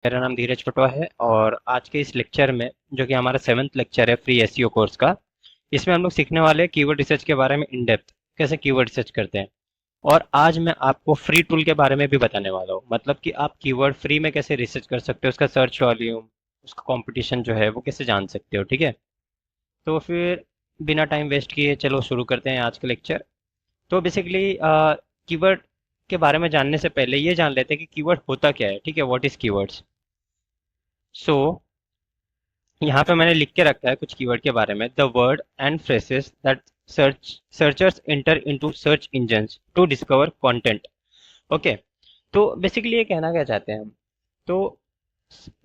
मेरा नाम धीरज पटवा है और आज के इस लेक्चर में जो कि हमारा 7th लेक्चर है फ्री एसईओ कोर्स का। इसमें हम लोग सीखने वाले हैं कीवर्ड रिसर्च के बारे में इन डेप्थ कैसे कीवर्ड रिसर्च करते हैं। और आज मैं आपको फ्री टूल के बारे में भी बताने वाला हूँ, मतलब कि आप कीवर्ड फ्री में कैसे रिसर्च कर सकते हो, उसका सर्च वॉल्यूम, उसका कंपटीशन जो है वो कैसे जान सकते हो। ठीक है, तो फिर बिना टाइम वेस्ट किए चलो शुरू करते हैं आज का लेक्चर। तो बेसिकली कीवर्ड के बारे में जानने से पहले ये जान लेते हैं कि कीवर्ड होता क्या है। ठीक है, व्हाट इज कीवर्ड्स। सो यहाँ पे मैंने लिख के रखा है कुछ कीवर्ड के बारे में। The word and phrases that searchers enter into search engines to discover content. Okay, तो बेसिकली ये कहना क्या चाहते हैं हम। तो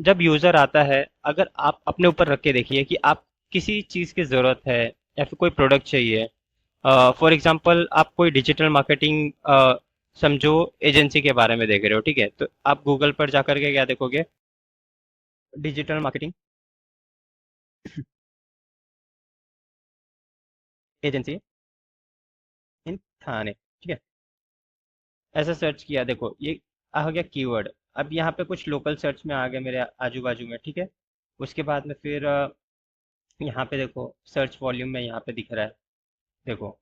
जब यूजर आता है, अगर आप अपने ऊपर रख के देखिए कि आप किसी चीज की जरूरत है या फिर कोई प्रोडक्ट चाहिए। फॉर एग्जांपल आप कोई डिजिटल मार्केटिंग समझो एजेंसी के बारे में देख रहे हो। ठीक है, तो आप गूगल पर जाकर के क्या देखोगे, digital marketing agency in Thane. ठीक है, ऐसा सर्च किया, देखो ये आ गया कीवर्ड। अब यहाँ पे कुछ लोकल सर्च में आ गया मेरे आजू बाजू में। ठीक है, उसके बाद में फिर यहाँ पे देखो सर्च वॉल्यूम में यहाँ पे दिख रहा है, देखो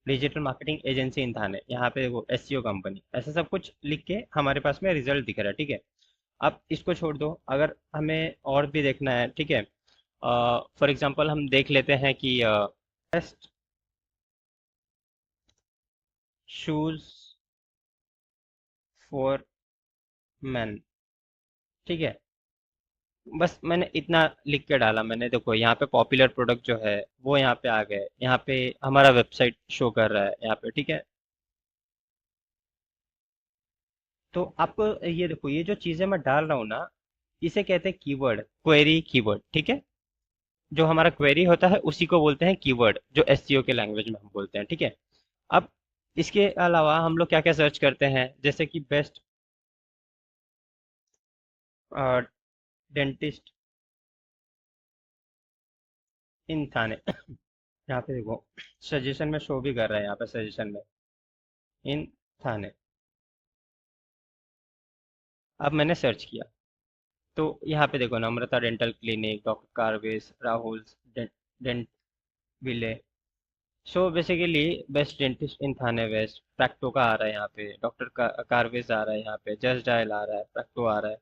डिजिटल मार्केटिंग एजेंसी इन थाने, यहाँ पे देखो एसईओ कंपनी, ऐसा सब कुछ लिख के हमारे पास में रिजल्ट दिख रहा है। ठीक है, अब इसको छोड़ दो, अगर हमें और भी देखना है। ठीक है, फॉर एग्जांपल हम देख लेते हैं कि बेस्ट शूज फॉर मैन। ठीक है, बस मैंने इतना लिख के डाला मैंने, देखो यहाँ पे पॉपुलर प्रोडक्ट जो है वो यहाँ पे आ गए, यहाँ पे हमारा वेबसाइट शो कर रहा है यहाँ पे। ठीक है, तो आपको ये देखो, ये जो चीजें मैं डाल रहा हूँ ना, इसे कहते हैं कीवर्ड, क्वेरी कीवर्ड। ठीक है, जो हमारा क्वेरी होता है उसी को बोलते हैं कीवर्ड, जो एसईओ के लैंग्वेज में हम बोलते हैं। ठीक है, अब इसके अलावा हम लोग क्या क्या सर्च करते हैं, जैसे कि बेस्ट डेंटिस्ट इन थाने। यहाँ पे देखो सजेशन में शो भी कर रहा है, यहाँ पे सजेशन में इन थाने। अब मैंने सर्च किया, तो यहाँ पे देखो Namrata dental clinic, doctor Karves, Rahul Dentville. So basically best dentist in Thane west, Practo का आ रहा है यहाँ पे, डॉक्टर कार्वेस आ रहा है यहाँ पे, जस्ट डायल आ रहा है, प्रैक्टो आ रहा है।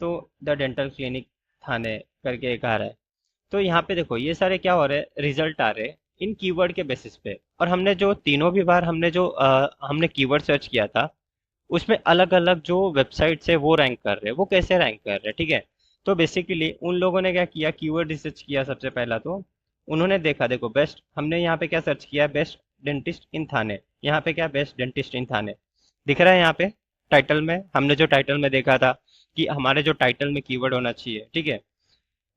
तो द डेंटल क्लिनिक थाने करके एक आ रहा है। तो यहाँ पे देखो ये सारे क्या हो रहे हैं, रिजल्ट आ रहे हैं इन कीवर्ड के बेसिस पे। और हमने जो तीनों भी बार हमने जो हमने कीवर्ड सर्च किया था, उसमें अलग अलग जो वेबसाइट्स है वो रैंक कर रहे हैं। वो कैसे रैंक कर रहे हैं, ठीक है। तो बेसिकली उन लोगों ने क्या किया, कीवर्ड रिसर्च किया सबसे पहला। तो उन्होंने देखा, देखो बेस्ट, हमने यहाँ पे क्या सर्च किया, बेस्ट डेंटिस्ट इन थाने। यहाँ पे क्या, बेस्ट डेंटिस्ट इन थाने दिख रहा है। यहाँ पे टाइटल में हमने जो टाइटल में देखा था कि हमारे जो टाइटल में कीवर्ड होना चाहिए, ठीक है,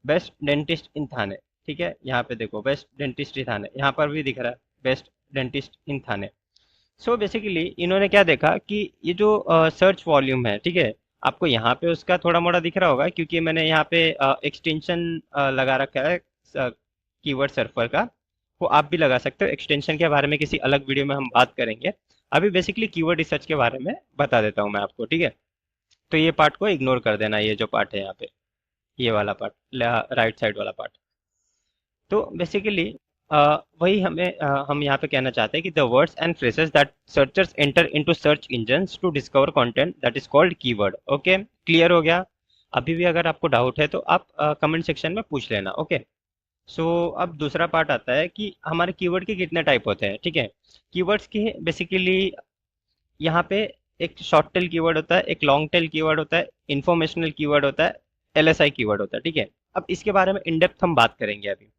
बेस्ट डेंटिस्ट इन थाने। ठीक है, यहाँ पे देखो बेस्ट डेंटिस्ट इन थाने, यहाँ पर भी दिख रहा है best dentist in Thane. So basically इन्होंने क्या देखा कि ये जो सर्च वॉल्यूम है, ठीक है, आपको यहाँ पे उसका थोड़ा मोड़ा दिख रहा होगा क्योंकि मैंने यहाँ पे एक्सटेंशन लगा रखा है कीवर्ड सर्फर का। वो आप भी लगा सकते हो, एक्सटेंशन के बारे में किसी अलग वीडियो में हम बात करेंगे। अभी बेसिकली कीवर्ड रिसर्च के बारे में बता देता हूँ मैं आपको। ठीक है, तो ये पार्ट को इग्नोर कर देना, ये जो पार्ट है यहाँ पे, ये वाला पार्ट, राइट साइड वाला पार्ट। तो बेसिकली वही हम यहाँ पे कहना चाहते हैं कि the words and phrases that searchers enter into search engines to discover content that is called keyword. Okay, clear हो गया। अभी भी अगर आपको डाउट है तो आप कमेंट सेक्शन में पूछ लेना। ओके, सो अब दूसरा पार्ट आता है कि हमारे कीवर्ड के कितने टाइप होते हैं। ठीक है, कीवर्ड्स के बेसिकली यहाँ पे एक शॉर्ट टेल कीवर्ड होता है, एक लॉन्ग टेल कीवर्ड होता है, इंफॉर्मेशनल कीवर्ड होता है, एलएसआई कीवर्ड होता है। ठीक है, अब इसके बारे में इन डेप्थ हम बात करेंगे अभी।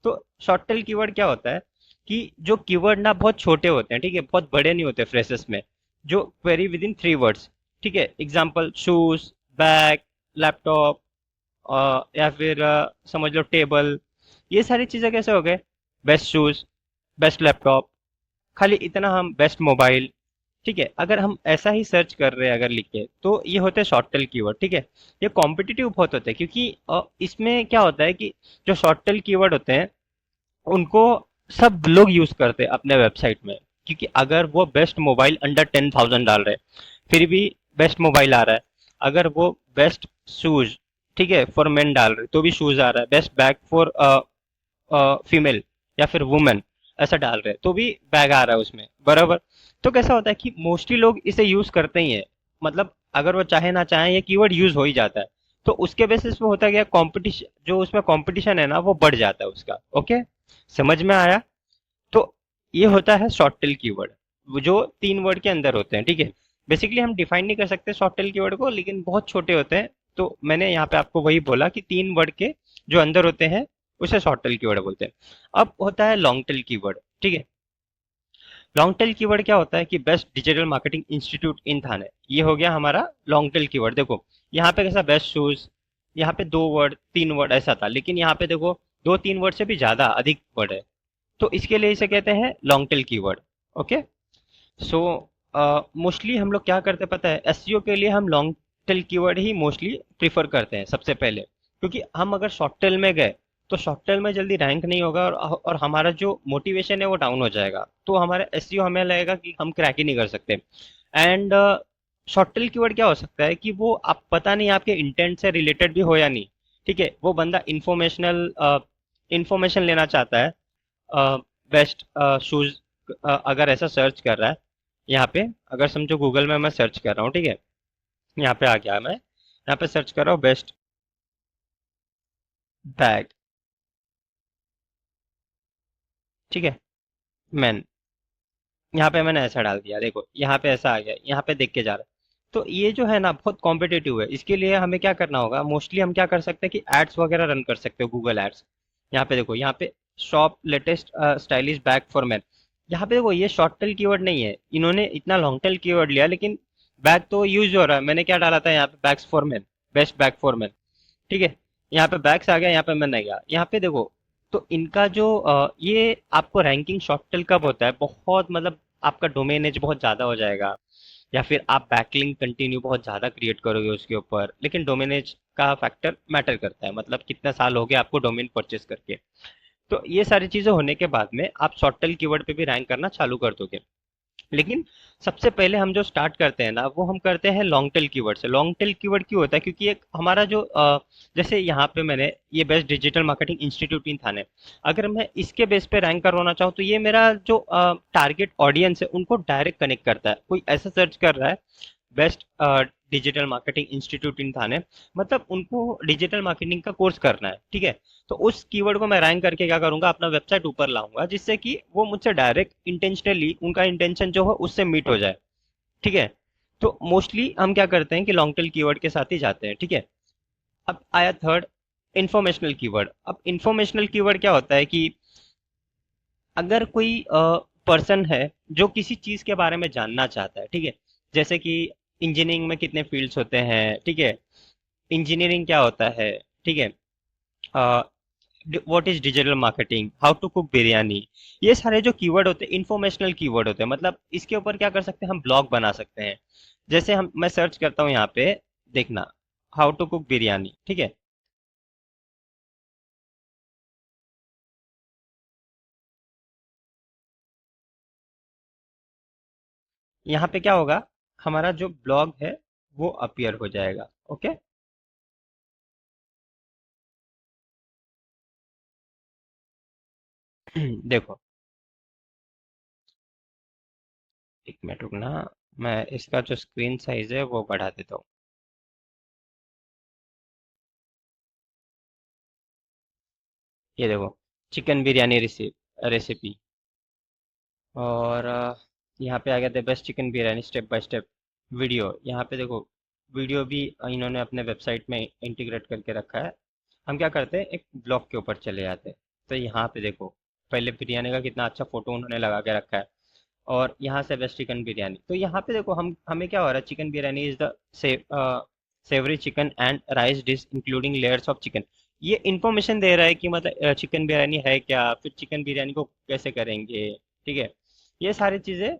तो शॉर्ट टेल कीवर्ड क्या होता है कि जो कीवर्ड ना बहुत छोटे होते हैं, ठीक है, बहुत बड़े नहीं होते फ्रेसेस में, जो क्वेरी विद इन 3 वर्ड्स। ठीक है, एग्जाम्पल शूज, बैग, लैपटॉप, या फिर समझ लो टेबल। ये सारी चीजें कैसे हो गए, बेस्ट शूज, बेस्ट लैपटॉप, खाली इतना, हम बेस्ट मोबाइल। ठीक है, अगर हम ऐसा ही सर्च कर रहे हैं अगर लिख के, तो ये होते हैं शॉर्ट टेल कीवर्ड। ठीक है, ये कॉम्पिटिटिव बहुत होते हैं क्योंकि इसमें क्या होता है कि जो शॉर्ट टेल कीवर्ड होते हैं उनको सब लोग यूज करते हैं अपने वेबसाइट में। क्योंकि अगर वो बेस्ट मोबाइल अंडर 10,000 डाल रहे हैं, फिर भी बेस्ट मोबाइल आ रहा है। अगर वो बेस्ट शूज, ठीक है, फॉर मेन डाल रहे तो भी शूज आ रहा है, बेस्ट बैग फॉर फीमेल या फिर वुमेन ऐसा डाल रहे हैं तो भी बैग आ रहा है उसमें, बराबर। तो कैसा होता है कि मोस्टली लोग इसे यूज करते ही है, मतलब अगर वो चाहे ना चाहे ये कीवर्ड यूज हो ही जाता है। तो उसके बेसिस पे होता गया कंपटीशन, जो उसमें कंपटीशन है ना वो बढ़ जाता है उसका। ओके, समझ में आया? तो ये होता है शॉर्ट टेल कीवर्ड, जो 3 वर्ड के अंदर होते हैं, ठीक है। बेसिकली हम डिफाइन नहीं कर सकते शॉर्ट टेल कीवर्ड को, लेकिन बहुत छोटे होते हैं। तो मैंने यहाँ पे आपको वही बोला कि 3 वर्ड के जो अंदर होते हैं उसे शॉर्ट टेल कीवर्ड बोलते हैं। अब होता है लॉन्ग टेल कीवर्ड, ठीक है। लॉन्ग टेल कीवर्ड क्या होता है कि best digital marketing institute in Thane, ये हो गया हमारा लॉन्ग टेल कीवर्ड। देखो यहाँ पे कैसा बेस्ट शूज, यहाँ पे 2 वर्ड 3 वर्ड ऐसा था, लेकिन यहाँ पे देखो 2-3 वर्ड से भी ज्यादा अधिक वर्ड है। तो इसके लिए इसे कहते हैं long tail keyword. Okay, so mostly हम लोग क्या करते हैं पता है, एसईओ के लिए हम लॉन्ग टेल कीवर्ड ही मोस्टली प्रीफर करते हैं सबसे पहले, क्योंकि हम अगर शॉर्ट टेल में गए तो शॉर्ट टेल में जल्दी रैंक नहीं होगा, और हमारा जो मोटिवेशन है वो डाउन हो जाएगा, तो हमारा एसईओ हमें लगेगा कि हम क्रैक ही नहीं कर सकते। एंड शॉर्ट टेल कीवर्ड क्या हो सकता है कि वो आप पता नहीं आपके इंटेंट से रिलेटेड भी हो या नहीं, ठीक है। वो बंदा इंफॉर्मेशनल इंफॉर्मेशन लेना चाहता है, बेस्ट शूज अगर ऐसा सर्च कर रहा है, यहाँ पे अगर समझो गूगल में मैं सर्च कर रहा हूँ, ठीक है, यहाँ पे आ गया मैं, यहाँ पे सर्च कर रहा हूँ बेस्ट बैग, ठीक है, मैन, यहाँ पे मैंने ऐसा डाल दिया, देखो यहाँ पे ऐसा आ गया, यहाँ पे देख के जा रहा है। तो ये जो है ना बहुत कॉम्पिटेटिव है, इसके लिए हमें क्या करना होगा, मोस्टली हम क्या कर सकते हैं कि एड्स वगैरह रन कर सकते हो, गूगल एड्स। यहाँ पे देखो, यहाँ पे shop latest stylish bag for man, यहाँ पे देखो ये शॉर्ट टेल कीवर्ड नहीं है, इन्होंने इतना लॉन्ग टेल कीवर्ड लिया, लेकिन बैग तो यूज हो रहा है। मैंने क्या डाला था यहाँ पे, bags for man, best bag for man, ठीक है। यहाँ पे बैग्स आ गया, यहाँ पे मैन आ गया, यहाँ पे देखो। तो इनका जो ये आपको रैंकिंग शॉर्ट टेल कब होता है, बहुत मतलब आपका डोमेन एज बहुत ज्यादा हो जाएगा, या फिर आप बैकलिंक कंटिन्यू बहुत ज्यादा क्रिएट करोगे उसके ऊपर, लेकिन डोमेन एज का फैक्टर मैटर करता है, मतलब कितने साल हो गए आपको डोमेन परचेस करके। तो ये सारी चीजें होने के बाद में आप शॉर्ट टेल कीवर्ड पे भी रैंक करना चालू कर दोगे। लेकिन सबसे पहले हम जो स्टार्ट करते हैं ना वो हम करते हैं लॉन्ग टेल कीवर्ड से। लॉन्ग टेल कीवर्ड क्यों होता है, क्योंकि एक हमारा जो जैसे यहाँ पे मैंने ये best digital marketing institute in Thane, अगर मैं इसके बेस पे रैंक करवाना चाहूँ तो ये मेरा जो टारगेट ऑडियंस है उनको डायरेक्ट कनेक्ट करता है। कोई ऐसा सर्च कर रहा है best digital marketing institute in Thane, मतलब उनको डिजिटल मार्केटिंग का कोर्स करना है, ठीक है। तो उस कीवर्ड को मैं रैंक करके क्या करूंगा, अपना वेबसाइट ऊपर लाऊंगा, जिससे कि वो मुझसे डायरेक्ट इंटेंशनली उनका इंटेंशन जो हो उससे मीट हो जाए, ठीक है। तो मोस्टली हम क्या करते हैं कि लॉन्ग टेल कीवर्ड के साथ ही जाते हैं, ठीक है। अब आया थर्ड, इंफॉर्मेशनल कीवर्ड। अब इंफॉर्मेशनल कीवर्ड क्या होता है कि अगर कोई पर्सन है जो किसी चीज के बारे में जानना चाहता है, ठीक है, जैसे कि इंजीनियरिंग में कितने फील्ड्स होते हैं, ठीक है, इंजीनियरिंग क्या होता है, ठीक है, what is digital marketing, how to cook biryani, ये सारे जो कीवर्ड होते हैं इंफॉर्मेशनल कीवर्ड होते हैं। मतलब इसके ऊपर क्या कर सकते हैं, हम ब्लॉग बना सकते हैं। जैसे हम मैं सर्च करता हूँ यहाँ पे, देखना, हाउ टू कुक बिरयानी, ठीक है। यहाँ पे क्या होगा, हमारा जो ब्लॉग है वो अपीयर हो जाएगा। ओके, देखो, एक मिनट रुकना, मैं इसका जो स्क्रीन साइज है वो बढ़ा देता हूँ। ये देखो, चिकन बिरयानी रेसिपी, और यहाँ पे आ गया the best chicken biryani step by step video. यहाँ पे देखो, वीडियो भी इन्होंने अपने वेबसाइट में इंटीग्रेट करके रखा है। हम क्या करते हैं, एक ब्लॉग के ऊपर चले जाते हैं। तो यहाँ पे देखो, पहले बिरयानी का कितना अच्छा फोटो उन्होंने लगा के रखा है, और यहाँ से बेस्ट चिकन बिरयानी। तो यहाँ पे देखो, हम हमें क्या हो रहा है, chicken biryani is the savoury chicken and rice dish including layers of chicken. ये इंफॉर्मेशन दे रहा है कि मतलब चिकन बिरयानी है क्या, फिर चिकन बिरयानी को कैसे करेंगे, ठीक है। ये सारी चीजें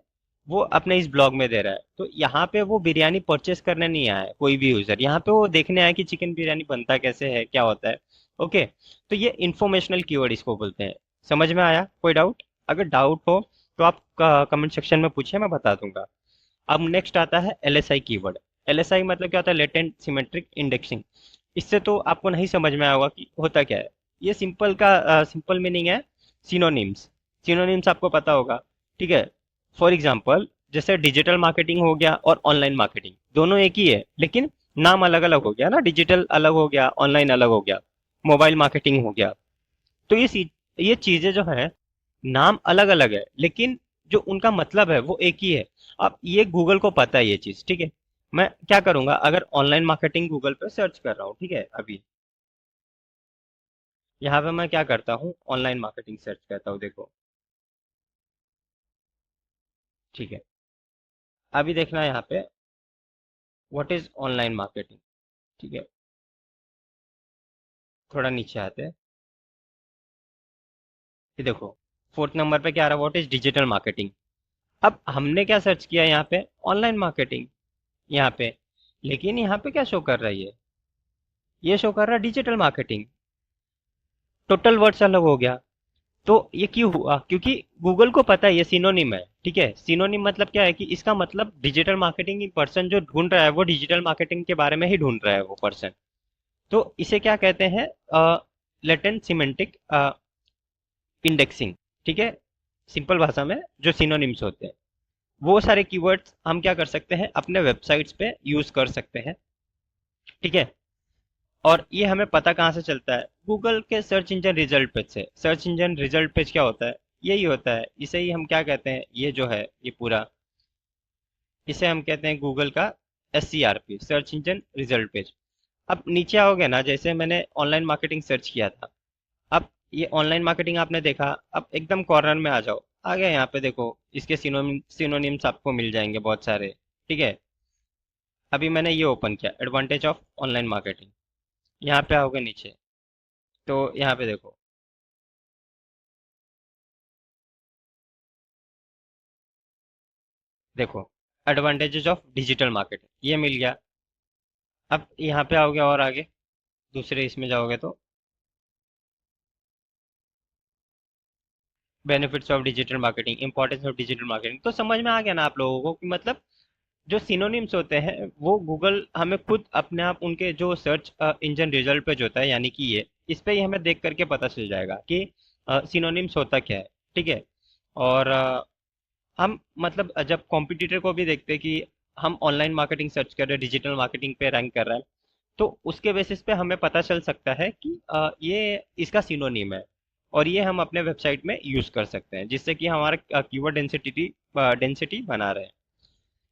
वो अपने इस ब्लॉग में दे रहा है। तो यहाँ पे वो बिरयानी परचेस करने नहीं आया है कोई भी यूजर, यहाँ पे वो देखने आया कि चिकन बिरयानी बनता कैसे है, क्या होता है। ओके, तो ये इंफॉर्मेशनल कीवर्ड इसको बोलते हैं। समझ में आया? कोई डाउट? अगर डाउट हो तो आप कमेंट सेक्शन में पूछिए, मैं बता दूंगा। अब नेक्स्ट आता है एलएसआई कीवर्ड। LSI मतलब क्या होता है, लेटेंट सिमेट्रिक इंडेक्सिंग। इससे तो आपको नहीं समझ में आया होगा कि होता क्या है। ये सिंपल मीनिंग है सिनोनिम्स। सिनोनिम्स आपको पता होगा, ठीक है। फॉर एग्जांपल जैसे डिजिटल मार्केटिंग हो गया और ऑनलाइन मार्केटिंग, दोनों एक ही है लेकिन नाम अलग अलग हो गया ना। डिजिटल अलग हो गया, ऑनलाइन अलग हो गया, मोबाइल मार्केटिंग हो गया। तो ये चीजें जो है, नाम अलग अलग है लेकिन जो उनका मतलब है वो एक ही है। अब ये गूगल को पता है ये चीज, ठीक है। मैं क्या करूंगा, अगर ऑनलाइन मार्केटिंग गूगल पे सर्च कर रहा हूँ, ठीक है, अभी यहाँ पे मैं क्या करता हूँ, ऑनलाइन मार्केटिंग सर्च करता हूँ, देखो, ठीक है। अभी देखना यहाँ पे, व्हाट इज ऑनलाइन मार्केटिंग, ठीक है। थोड़ा नीचे आते हैं, ये देखो, फोर्थ नंबर पे क्या आ रहा है, व्हाट इज डिजिटल मार्केटिंग। अब हमने क्या सर्च किया यहाँ पे, ऑनलाइन मार्केटिंग, यहाँ पे। लेकिन यहाँ पे क्या शो कर रहा है, ये शो कर रहा है डिजिटल मार्केटिंग। टोटल वर्ड्स अलग हो गया। तो ये क्यों हुआ, क्योंकि गूगल को पता है ये सिनोनिम है, ठीक है। सिनोनिम मतलब क्या है कि इसका मतलब डिजिटल मार्केटिंग पर्सन जो ढूंढ रहा है वो डिजिटल मार्केटिंग के बारे में ही ढूंढ रहा है वो पर्सन। तो इसे क्या कहते हैं, लेटेंट सिमेंटिक इंडेक्सिंग, ठीक है। सिंपल भाषा में जो सिनोनिम्स होते हैं, वो सारे कीवर्ड्स हम क्या कर सकते हैं, अपने वेबसाइट्स पे यूज कर सकते हैं, ठीक है। और ये हमें पता कहाँ से चलता है, गूगल के सर्च इंजन रिजल्ट पेज से। सर्च इंजन रिजल्ट पेज क्या होता है, यही होता है। इसे ही हम क्या कहते हैं, ये जो है ये पूरा, इसे हम कहते हैं गूगल का SCRP, search engine result page. अब नीचे आओगे ना, जैसे मैंने ऑनलाइन मार्केटिंग सर्च किया था। अब ये ऑनलाइन मार्केटिंग आपने देखा, अब एकदम कॉर्नर में आ जाओ, आ गया यहाँ पे देखो, इसके सिनोनिम्स आपको मिल जाएंगे बहुत सारे, ठीक है। अभी मैंने ये ओपन किया, एडवांटेज ऑफ ऑनलाइन मार्केटिंग। यहाँ पे आओगे नीचे, तो यहाँ पे देखो, देखो एडवांटेजेस ऑफ डिजिटल मार्केटिंग, ये मिल गया। अब यहाँ पे आओगे और आगे दूसरे इसमें जाओगे तो benefits of digital marketing, importance of digital marketing. तो समझ में आ गया ना आप लोगों को कि मतलब जो सिनोनिम्स होते हैं वो गूगल हमें खुद अपने आप उनके जो सर्च इंजन रिजल्ट पेज होता है, यानी कि ये, इस पे ही हमें देख करके पता चल जाएगा कि सिनोनिम्स होता क्या है, ठीक है। और हम मतलब जब कॉम्पिटिटर को भी देखते हैं कि हम ऑनलाइन मार्केटिंग सर्च कर रहे हैं, डिजिटल मार्केटिंग पे रैंक कर रहा है, तो उसके बेसिस पे हमें पता चल सकता है कि ये इसका सिनोनिम है। और ये हम अपने वेबसाइट में यूज कर सकते हैं जिससे कि हमारा कीवर्ड डेंसिटी डेंसिटी बना रहे।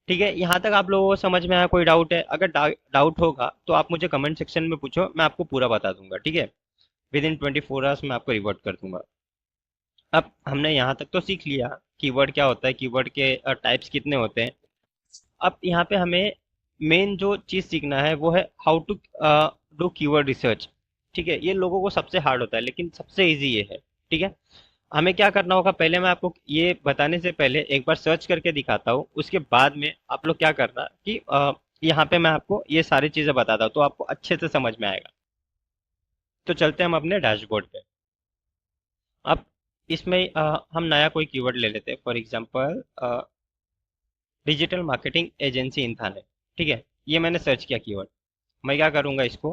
ठीक है, यहाँ तक आप लोगों को समझ में आया, कोई डाउट है? अगर डाउट होगा तो आप मुझे कमेंट सेक्शन में पूछो, मैं आपको पूरा बता दूंगा, ठीक है। विद इन 24 आवर्स मैं आपको रिवर्ट कर दूंगा। अब हमने यहाँ तक तो सीख लिया कीवर्ड क्या होता है, कीवर्ड के टाइप्स कितने होते हैं। अब यहाँ पे हमें मेन जो चीज़ सीखना है वो है how to do keyword research, ठीक है। ये लोगों को सबसे हार्ड होता है लेकिन सबसे इजी ये है, ठीक है। हमें क्या करना होगा, पहले मैं आपको ये बताने से पहले एक बार सर्च करके दिखाता हूँ, उसके बाद में आप लोग क्या करना कि यहाँ पे मैं आपको ये सारी चीज़ें बताता हूँ तो आपको अच्छे से समझ में आएगा। तो चलते हैं हम अपने डैशबोर्ड पे। अब इसमें हम नया कोई कीवर्ड ले लेते हैं, for example digital marketing agency in Thane, ठीक है। ये मैंने सर्च किया कीवर्ड। मैं क्या करूंगा, इसको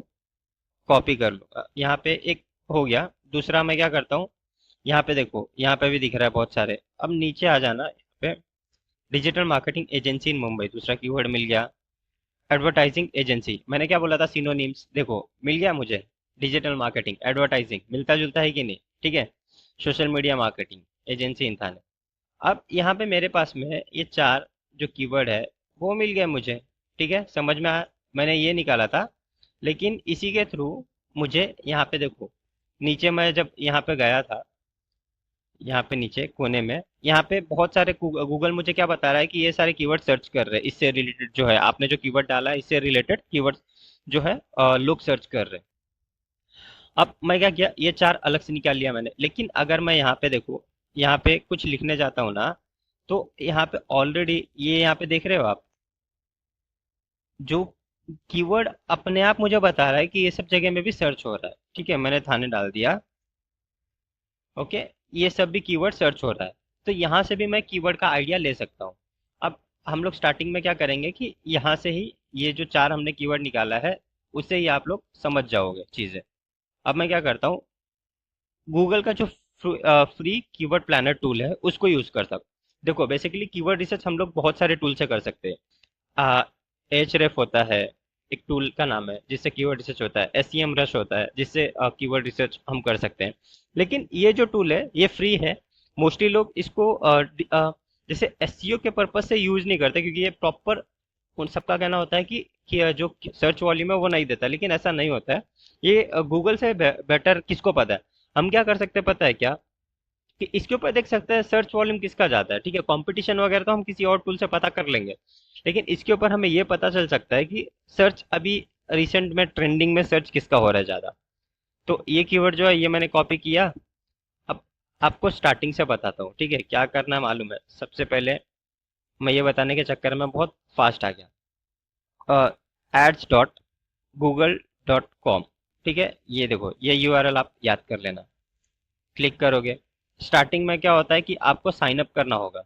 कॉपी कर लूंगा, यहाँ पे एक हो गया। दूसरा मैं क्या करता हूँ, यहाँ पे देखो, यहाँ पे भी दिख रहा है बहुत सारे। अब नीचे आ जाना, यहाँ पे डिजिटल मार्केटिंग एजेंसी इन मुंबई, दूसरा कीवर्ड मिल गया। एडवर्टाइजिंग एजेंसी, मैंने क्या बोला था, सिनोनिम्स, देखो मिल गया मुझे। डिजिटल मार्केटिंग, एडवर्टाइजिंग, मिलता जुलता है कि नहीं, ठीक है। Social media marketing agency in थाने। अब यहाँ पे मेरे पास में ये चार जो कीवर्ड है वो मिल गए मुझे, ठीक है, समझ में आया। मैंने ये निकाला था, लेकिन इसी के थ्रू मुझे यहाँ पे देखो, नीचे मैं जब यहाँ पे गया था, यहाँ पे नीचे कोने में, यहाँ पे बहुत सारे गूगल मुझे क्या बता रहा है कि ये सारे कीवर्ड सर्च कर रहे हैं, इससे रिलेटेड जो है आपने जो कीवर्ड डाला है इससे रिलेटेड कीवर्ड जो है लोग सर्च कर रहे हैं। अब मैं क्या किया, ये चार अलग से निकाल लिया मैंने। लेकिन अगर मैं यहाँ पे देखो, यहाँ पे कुछ लिखने जाता हूँ ना, तो यहाँ पे ऑलरेडी ये यहाँ पे देख रहे हो आप, जो कीवर्ड अपने आप मुझे बता रहा है कि ये सब जगह में भी सर्च हो रहा है, ठीक है। मैंने थाने डाल दिया, ओके। ये सब भी कीवर्ड सर्च हो रहा है, तो यहाँ से भी मैं कीवर्ड का आइडिया ले सकता हूँ। अब हम लोग स्टार्टिंग में क्या करेंगे कि यहाँ से ही ये जो चार हमने कीवर्ड निकाला है उससे ही आप लोग समझ जाओगे चीजें। अब मैं क्या करता हूँ, गूगल का जो फ्री कीवर्ड प्लानर टूल है उसको यूज करता हूँ। देखो बेसिकली कीवर्ड रिसर्च हम लोग बहुत सारे टूल से कर सकते हैं। एच रेफ होता है, एक टूल का नाम है जिससे कीवर्ड रिसर्च होता है। एसईएम रश होता है जिससे कीवर्ड रिसर्च हम कर सकते हैं। लेकिन ये जो टूल है ये फ्री है। मोस्टली लोग इसको जैसे एसईओ के पर्पज से यूज नहीं करते, क्योंकि ये प्रॉपर उन सबका कहना होता है कि जो सर्च वॉल्यूम है वो नहीं देता, लेकिन ऐसा नहीं होता है। ये गूगल से बेटर किसको पता है। हम क्या कर सकते हैं पता है क्या, कि इसके ऊपर देख सकते हैं सर्च वॉल्यूम किसका जाता है। ठीक है, कंपटीशन वगैरह तो हम किसी और टूल से पता कर लेंगे, लेकिन इसके ऊपर हमें ये पता चल सकता है कि सर्च अभी रिसेंट में ट्रेंडिंग में सर्च किसका हो रहा है ज्यादा। तो ये कीवर्ड जो है ये मैंने कॉपी किया। अब आपको स्टार्टिंग से बताता हूँ, ठीक है, क्या करना है मालूम है। सबसे पहले मैं ये बताने के चक्कर में बहुत फास्ट आ गया। ads.google.com, ठीक है, ये देखो ये यूआरएल आप याद कर लेना। क्लिक करोगे, स्टार्टिंग में क्या होता है कि आपको साइन अप करना होगा।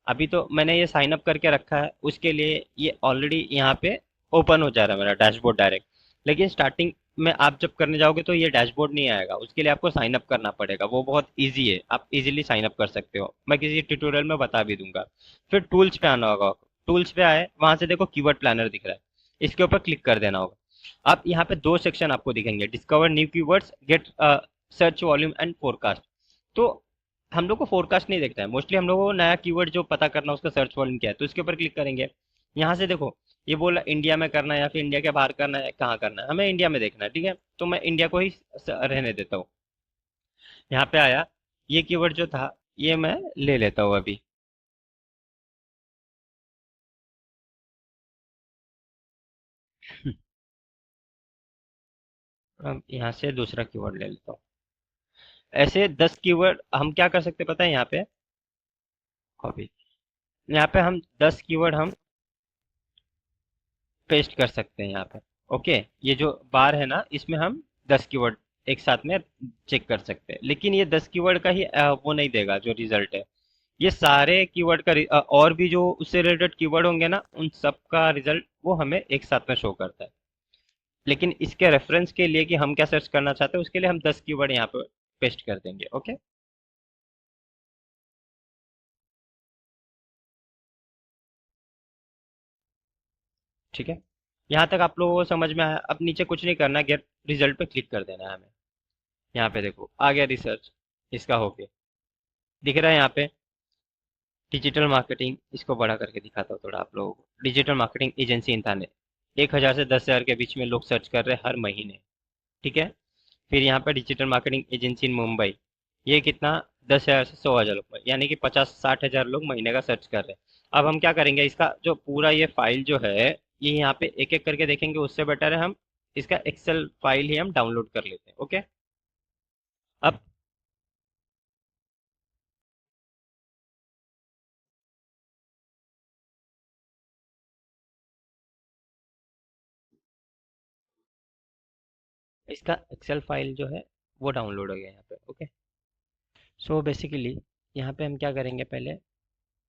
अभी तो मैंने ये साइन अप करके रखा है, उसके लिए ये ऑलरेडी यहाँ पे ओपन हो जा रहा है मेरा डैशबोर्ड डायरेक्ट। लेकिन स्टार्टिंग में आप जब करने जाओगे तो ये डैशबोर्ड नहीं आएगा, उसके लिए आपको साइन अप करना पड़ेगा। वो बहुत ईजी है, आप इजीली साइन अप कर सकते हो, मैं किसी ट्यूटोरियल में बता भी दूंगा। फिर टूल्स पे आना होगा। टूल्स पे आए, वहां से देखो कीवर्ड प्लानर दिख रहा है, इसके ऊपर क्लिक कर देना होगा। अब यहाँ पे दो सेक्शन आपको दिखेंगे, discover new keywords, get search volume and forecast. तो हम लोग को फोरकास्ट नहीं देखता है, मोस्टली हम लोग को नया कीवर्ड जो पता करना है उसका सर्च वॉल्यूम क्या है, तो इसके ऊपर क्लिक करेंगे। यहाँ से देखो ये बोला इंडिया में करना है या फिर इंडिया के बाहर करना है, कहाँ करना है, हमें इंडिया में देखना है। ठीक है, तो मैं इंडिया को ही रहने देता हूँ। यहाँ पे आया, ये कीवर्ड जो था ये मैं ले लेता हूँ अभी। अब यहाँ से दूसरा कीवर्ड ले लेता हूँ। ऐसे 10 कीवर्ड हम क्या कर सकते हैं पता है, यहाँ पे कॉपी, यहाँ पे हम 10 कीवर्ड हम पेस्ट कर सकते हैं यहाँ पे। ओके, ये जो बार है ना इसमें हम 10 कीवर्ड एक साथ में चेक कर सकते हैं, लेकिन ये 10 कीवर्ड का ही वो नहीं देगा जो रिजल्ट है। ये सारे कीवर्ड का और भी जो उससे रिलेटेड कीवर्ड होंगे ना उन सब का रिजल्ट वो हमें एक साथ में शो करता है। लेकिन इसके रेफरेंस के लिए कि हम क्या सर्च करना चाहते हैं उसके लिए हम 10 कीवर्ड यहाँ पे पेस्ट कर देंगे। ओके, ठीक है, यहाँ तक आप लोगों को समझ में आया। अब नीचे कुछ नहीं करना, गेट रिजल्ट पे क्लिक कर देना है हमें। यहाँ पे देखो आ गया रिसर्च, इसका हो गया, दिख रहा है यहाँ पे डिजिटल मार्केटिंग। इसको बड़ा करके दिखाता हूँ थोड़ा आप लोगों को। डिजिटल मार्केटिंग एजेंसी इन थाने, 1,000 से 10,000 के बीच में लोग सर्च कर रहे हैं हर महीने। ठीक है, फिर यहाँ पे डिजिटल मार्केटिंग एजेंसी इन मुंबई, ये कितना, 10,000 से 100,000 लोग, यानी कि 50-60 हज़ार लोग महीने का सर्च कर रहे हैं। अब हम क्या करेंगे, इसका जो पूरा ये फाइल जो है ये यहाँ पे एक एक करके देखेंगे, उससे बेटर है हम इसका एक्सेल फाइल ही हम डाउनलोड कर लेते हैं। ओके, अब इसका एक्सेल फाइल जो है वो डाउनलोड हो गया यहाँ पे। ओके, सो बेसिकली यहाँ पे हम क्या करेंगे, पहले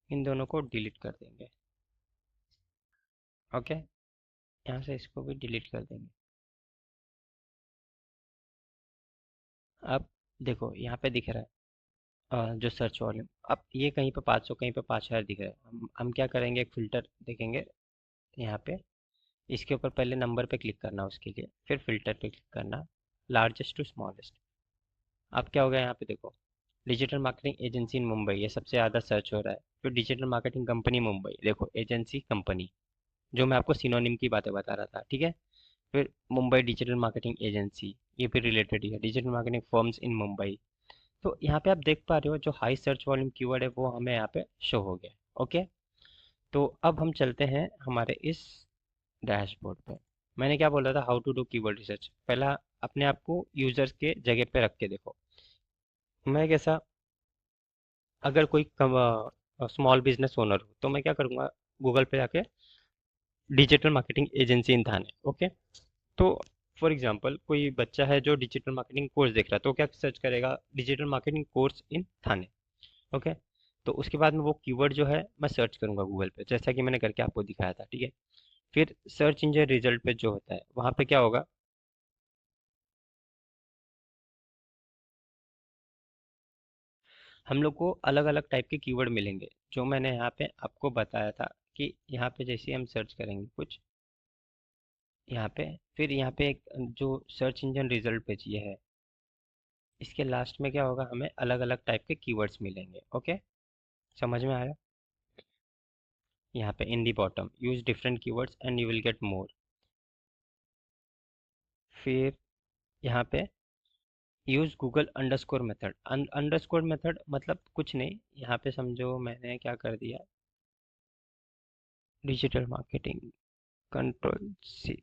इन दोनों को डिलीट कर देंगे। ओके, यहाँ से इसको भी डिलीट कर देंगे। अब देखो यहाँ पे दिख रहा है जो सर्च वॉल्यूम, अब ये कहीं पे 500 कहीं पे 5,000 दिख रहा है। हम क्या करेंगे, एक फिल्टर देखेंगे यहाँ पे, इसके ऊपर पहले नंबर पे क्लिक करना उसके लिए, फिर फिल्टर पे क्लिक करना, लार्जेस्ट टू स्मॉलेस्ट। अब क्या हो गया यहाँ पे देखो, डिजिटल मार्केटिंग एजेंसी इन मुंबई ये सबसे ज़्यादा सर्च हो रहा है। फिर डिजिटल मार्केटिंग कंपनी मुंबई, देखो एजेंसी कंपनी, जो मैं आपको सिनोनिम की बातें बता रहा था। ठीक है, फिर मुंबई डिजिटल मार्केटिंग एजेंसी, ये भी रिलेटेड ही है, डिजिटल मार्केटिंग फर्म्स इन मुंबई। तो यहाँ पे आप देख पा रहे हो जो हाई सर्च वॉल्यूम कीवर्ड है वो हमें यहाँ पे शो हो गया। ओके, तो अब हम चलते हैं हमारे इस डैशबोर्ड पे। मैंने क्या बोला था, how to do keyword research, पहला अपने आप को यूजर्स के जगह पे रख के देखो। मैं कैसा, अगर कोई स्मॉल बिजनेस ओनर हो तो मैं क्या करूँगा, गूगल पे जाके digital marketing agency in Thane. Okay, तो फॉर एग्जांपल कोई बच्चा है जो डिजिटल मार्केटिंग कोर्स देख रहा है तो क्या सर्च करेगा, digital marketing course in Thane. Okay, तो उसके बाद में वो कीवर्ड जो है मैं सर्च करूंगा गूगल पे, जैसा कि मैंने करके आपको दिखाया था। ठीक है, फिर सर्च इंजन रिजल्ट पे जो होता है वहाँ पे क्या होगा, हम लोग को अलग अलग टाइप के कीवर्ड मिलेंगे, जो मैंने यहाँ पे आपको बताया था कि यहाँ पे जैसे हम सर्च करेंगे कुछ यहाँ पे, फिर यहाँ पे एक जो सर्च इंजन रिजल्ट पेज ये है, इसके लास्ट में क्या होगा, हमें अलग अलग टाइप के कीवर्ड्स मिलेंगे। ओके, समझ में आया? यहाँ पे in the bottom use different keywords and you will get more. फिर यहाँ पे use Google underscore method. Underscore method मतलब कुछ नहीं, यहाँ पे समझो मैंने क्या कर दिया, डिजिटल मार्केटिंग कंट्रोल सी,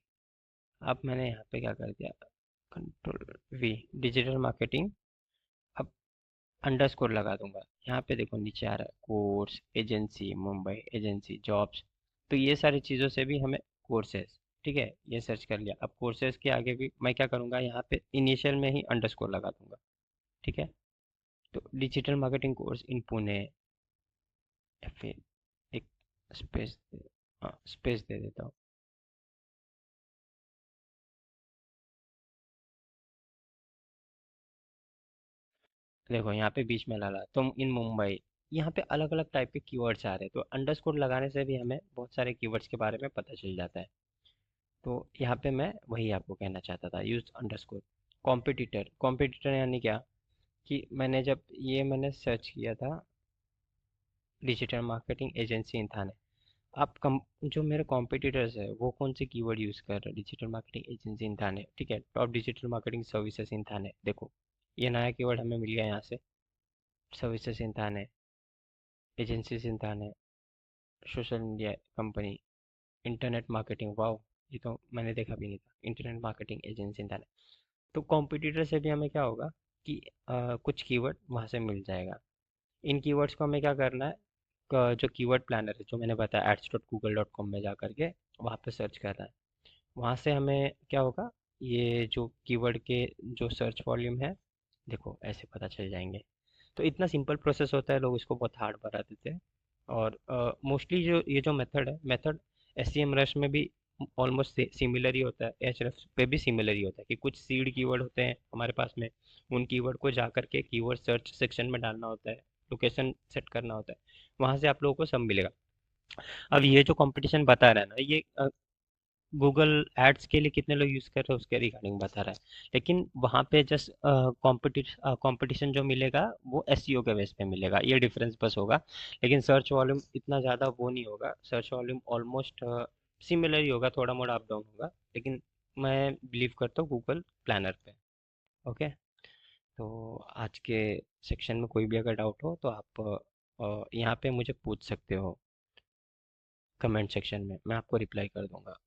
अब मैंने यहाँ पे क्या कर दिया, कंट्रोल वी, डिजिटल मार्केटिंग, अब अंडरस्कोर लगा दूंगा। यहाँ पे देखो नीचे आ रहा है course agency Mumbai agency jobs, तो ये सारी चीज़ों से भी हमें कोर्सेज, ठीक है, ये सर्च कर लिया। अब कोर्सेज के आगे भी मैं क्या करूँगा, यहाँ पे इनिशियल में ही अंडरस्कोर लगा दूंगा, ठीक है। तो digital marketing course in Pune, या फिर एक स्पेस, हाँ स्पेस दे देता हूँ। देखो यहाँ पे बीच में डाला तुम इन मुंबई, यहाँ पे अलग अलग टाइप के कीवर्ड्स आ रहे हैं, तो अंडरस्कोर लगाने से भी हमें बहुत सारे कीवर्ड्स के बारे में पता चल जाता है। तो यहाँ पे मैं वही आपको कहना चाहता था, यूज अंडरस्कोर। कॉम्पिटिटर, कॉम्पिटिटर यानी क्या, कि मैंने जब ये मैंने सर्च किया था डिजिटल मार्केटिंग एजेंसी इन थाने, आप कम, जो मेरे कॉम्पिटिटर्स है वो कौन से कीवर्ड यूज़ कर रहे हैं, digital marketing agency in Thane, ठीक है, top digital marketing services in Thane, देखो ये नया कीवर्ड हमें मिल गया यहाँ से, services in Thane, agencies in Thane, social media company, internet marketing, wow ये तो मैंने देखा भी नहीं था, internet marketing agency in Thane. तो कॉम्पिटिटर से भी हमें क्या होगा कि कुछ कीवर्ड वहाँ से मिल जाएगा। इन कीवर्ड्स को हमें क्या करना है, जो कीवर्ड प्लानर है जो मैंने बताया ads.google.com में जा करके वहाँ पे सर्च करना है। वहाँ से हमें क्या होगा, ये जो कीवर्ड के जो सर्च वॉल्यूम है, देखो ऐसे पता चल जाएंगे। तो इतना सिंपल प्रोसेस होता है, लोग इसको बहुत हार्ड बना देते हैं। और मोस्टली जो ये जो मेथड है, मेथड एसईएम रश में भी ऑलमोस्ट सिमिलर ही होता है, एचरएफ पे भी सिमिलर ही होता है, कि कुछ सीड कीवर्ड होते हैं हमारे पास में, उन कीवर्ड को जा करके कीवर्ड सर्च सेक्शन में डालना होता है, लोकेशन सेट करना होता है, वहाँ से आप लोगों को सब मिलेगा। अब ये जो कंपटीशन बता रहा है ना, ये गूगल एड्स के लिए कितने लोग यूज़ कर रहे हैं उसके रिगार्डिंग बता रहा है, लेकिन वहाँ पे जस्ट कंपटीशन जो मिलेगा वो एसईओ के बेस पे मिलेगा, ये डिफरेंस बस होगा। लेकिन सर्च वॉल्यूम इतना ज़्यादा वो नहीं होगा, सर्च वॉल्यूम ऑलमोस्ट सिमिलर ही होगा, थोड़ा मोड़ा अप डाउन होगा, लेकिन मैं बिलीव करता हूँ गूगल प्लानर पे। ओके, तो आज के सेक्शन में कोई भी अगर डाउट हो तो आप यहाँ पे मुझे पूछ सकते हो, कमेंट सेक्शन में मैं आपको रिप्लाई कर दूंगा।